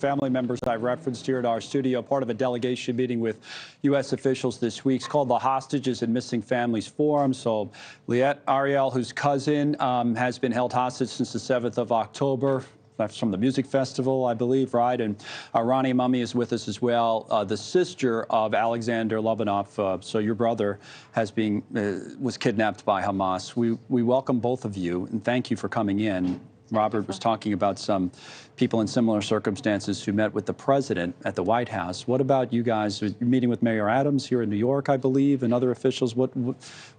Family members I referenced here at our studio, part of a delegation meeting with U.S. officials this week. It's called the Hostages and Missing Families Forum. So Liat, Ariel, whose cousin has been held hostage since the 7th of October. That's from the music festival, I believe, right? And Ronni Hami is with us as well, the sister of Alexander Lobanov. So your brother was kidnapped by Hamas. We welcome both of you, and thank you for coming in. Robert was talking about some people in similar circumstances who met with the president at the White House. What about you guys? You're meeting with Mayor Adams here in New York, I believe, and other officials. What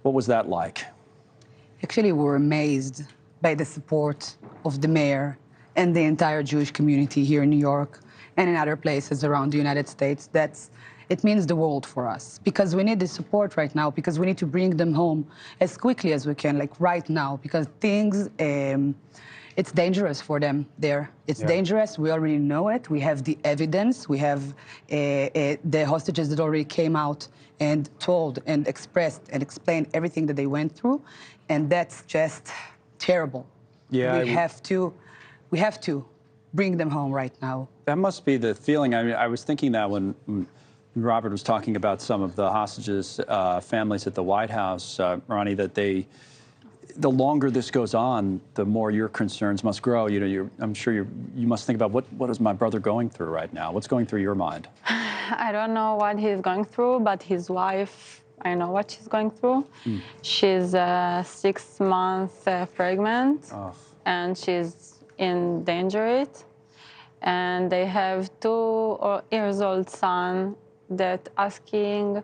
was that like? Actually, we were amazed by the support of the mayor and the entire Jewish community here in New York and in other places around the United States. It means the world for us, because we need the support right now, because we need to bring them home as quickly as we can, like right now, because things, it's dangerous for them there. It's dangerous. We already know it. We have the evidence. We have the hostages that already came out and told and expressed and explained everything that they went through. And that's just terrible. Yeah, we have to bring them home right now. That must be the feeling. I mean, I was thinking that when Robert was talking about some of the hostages' families at the White House, Ronni, that the longer this goes on, the more your concerns must grow. You know, I'm sure you must think about what is my brother going through right now? What's going through your mind? I don't know what he's going through, but his wife, I know what she's going through. She's 6 months pregnant, and she's in danger. And they have 2-year-old son that asking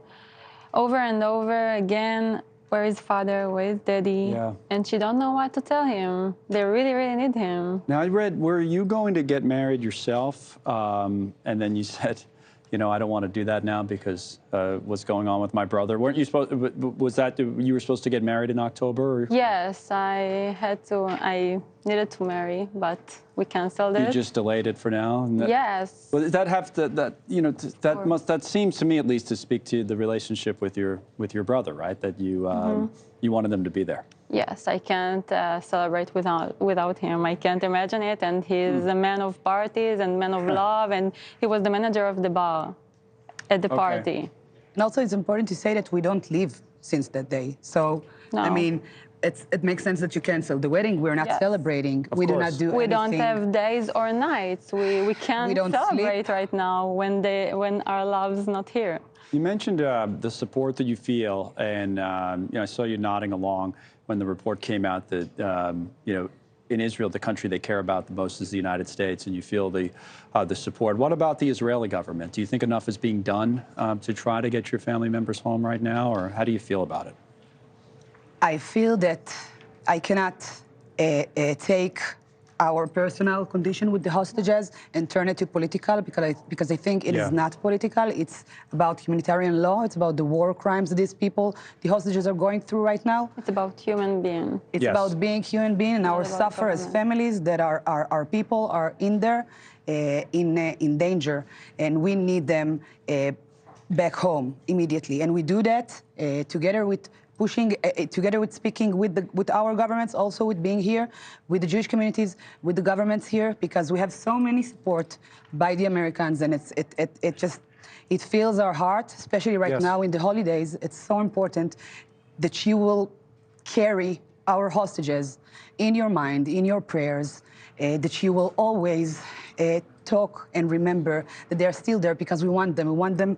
over and over again, where is father, where is daddy? Yeah. And she don't know what to tell him. They really, really need him. Now, I read, were you going to get married yourself? And then you said, you know, I don't want to do that now because what's going on with my brother. Weren't you supposed, was that, you were supposed to get married in October? Or? Yes, I needed to marry, but we canceled it. You just delayed it for now? And Yes. Well, that seems to me at least to speak to the relationship with your brother, right? That you, you wanted them to be there. Yes, I can't celebrate without him. I can't imagine it. And he's a man of parties and man of love, and he was the manager of the bar at the party. And also, it's important to say that we don't live since that day. So, no. I mean, it makes sense that you cancel the wedding. We're not celebrating. We do not do anything. We don't have days or nights. We can't celebrate right now when our love's not here. You mentioned the support that you feel, and you know, I saw you nodding along when the report came out that you know, in Israel, the country they care about the most is the United States, and you feel the support. What about the Israeli government? Do you think enough is being done to try to get your family members home right now, or how do you feel about it? I feel that I cannot take our personal condition with the hostages and turn it to political, because I think it is not political. It's about humanitarian law. It's about the war crimes that these people, the hostages, are going through right now. It's about human being. It's about being human being, and our suffer as families that our people are in there in danger, and we need them back home immediately. And we do that together with speaking with our governments, also with being here, with the Jewish communities, with the governments here, because we have so many support by the Americans, and it fills our heart, especially right now in the holidays. It's so important that you will carry our hostages in your mind, in your prayers, that you will always talk and remember that they're still there, because we want them. We want them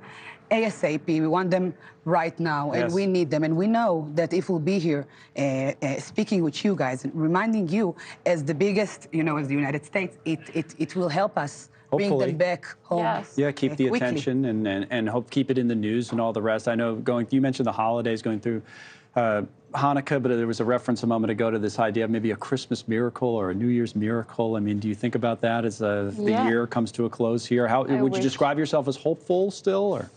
ASAP. We want them right now, and we need them. And we know that if we'll be here speaking with you guys and reminding you as the biggest, you know, as the United States, it will help us bring them back home. Yeah, keep the attention and hope keep it in the news and all the rest. I know you mentioned the holidays going through Hanukkah, but there was a reference a moment ago to this idea of maybe a Christmas miracle or a New Year's miracle. I mean, do you think about that as the year comes to a close here? How would you describe yourself as hopeful still, or?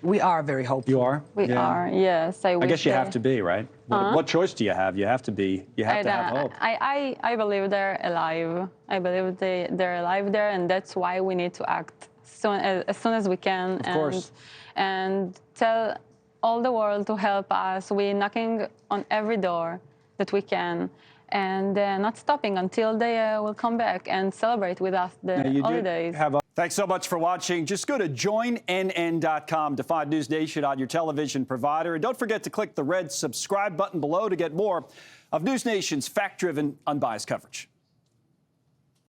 We are very hopeful. You are? We are, yes. I guess you have to be, right? What choice do you have? You have to be. You have to have hope. I believe they're alive. I believe they're alive there, and that's why we need to act as soon as we can. Of course. And tell all the world to help us. We're knocking on every door that we can. and not stopping until they will come back and celebrate with us the holidays. Thanks so much for watching. Just go to joinnn.com to find NewsNation on your television provider. And don't forget to click the red subscribe button below to get more of NewsNation's fact-driven, unbiased coverage.